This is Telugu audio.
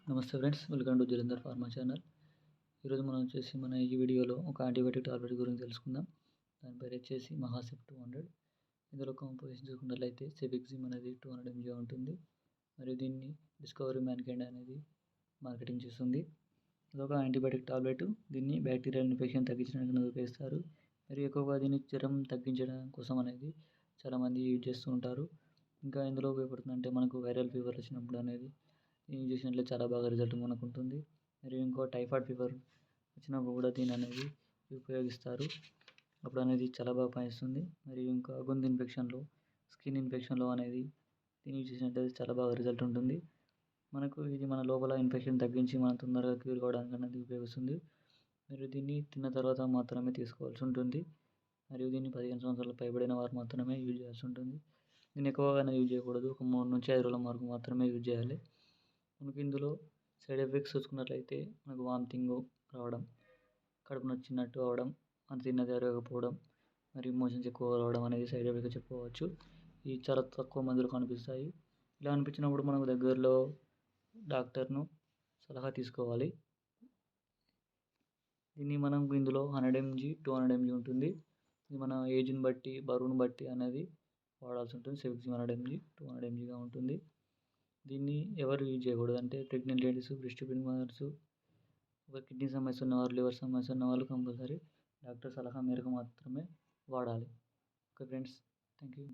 నమస్తే friends, welcome to Jalandhar pharma channel. ఈరోజు మనం వచ్చేసి ఈ వీడియోలో ఒక యాంటీబయాటిక్ టాబ్లెట్ గురించి తెలుసుకుందాం. దాని పేరు వచ్చేసి మహాసిప్ 200. ఇందులో కాంపోజిషన్ చూసుకున్నట్లయితే సెబిక్జిమ్ అనేది 200 mg ఉంటుంది. మరియు దీన్ని డిస్కవరీ మ్యాన్కైండ్ అనేది మార్కెటింగ్ చేస్తుంది. ఇదొక యాంటీబయాటిక్ టాబ్లెట్. దీన్ని బ్యాక్టీరియల్ ఇన్ఫెక్షన్ తగ్గించడానికి ఉపయోగిస్తారు. మరియు ఎక్కువగా దీన్ని జ్వరం తగ్గించడం కోసం అనేది చాలామంది యూజ్ చేస్తూ ఉంటారు. ఇంకా ఎందులో ఉపయోగపడుతుందంటే మనకు వైరల్ ఫీవర్ వచ్చినప్పుడు అనేది యూజ్ చేసినట్లే చాలా బాగా రిజల్ట్ మనకు ఉంటుంది. మరియు ఇంకో టైఫాయిడ్ ఫీవర్ వచ్చినప్పుడు కూడా దీని అనేది ఉపయోగిస్తారు. అప్పుడు అనేది చాలా బాగా పనిచేస్తుంది. మరియు ఇంకా గొంతు ఇన్ఫెక్షన్లో, స్కిన్ ఇన్ఫెక్షన్లో అనేది దీన్ని యూజ్ చేసినట్లయితే చాలా బాగా రిజల్ట్ ఉంటుంది. మనకు ఇది మన లోపల ఇన్ఫెక్షన్ తగ్గించి మనం తొందరగా క్యూర్ కావడానికి అనేది ఉపయోగిస్తుంది. మరియు దీన్ని తిన్న తర్వాత మాత్రమే తీసుకోవాల్సి ఉంటుంది. మరియు దీన్ని 15 సంవత్సరాల పైబడిన వారు మాత్రమే యూజ్ చేయాల్సి ఉంటుంది. దీన్ని ఎక్కువగా యూజ్ చేయకూడదు. ఒక 3 నుంచి 5 రోజుల వరకు మాత్రమే యూజ్ చేయాలి. మనకి ఇందులో సైడ్ ఎఫెక్ట్స్ చూసుకున్నట్లయితే మనకు వామిటింగ్ రావడం, కడుపు నొచ్చినట్టు అవడం, అది తిన్నది అరగకపోవడం, మరియు మోషన్స్ ఎక్కువ రావడం అనేది సైడ్ ఎఫెక్ట్గా చెప్పుకోవచ్చు. ఇవి చాలా తక్కువ మందిలో కనిపిస్తాయి. ఇలా అనిపించినప్పుడు మనకు దగ్గరలో డాక్టర్ను సలహా తీసుకోవాలి. దీన్ని మనం ఇందులో 100 mg 200 mg ఉంటుంది. ఇది మన ఏజ్ని బట్టి, బరువును బట్టి అనేది వాడాల్సి ఉంటుంది. సెబిక్జిమ్ 100 mg 200 mgగా ఉంటుంది. దీన్ని ఎవరు యూజ్ చేయకూడదు అంటే pregnant ladies, breast feeding mothers, ఒక కిడ్నీ సమస్య ఉన్నవారు, లివర్ సమస్య ఉన్నవాళ్ళు కంపల్సరీ డాక్టర్ సలహా మేరకు మాత్రమే వాడాలి. Okay friends, thank you.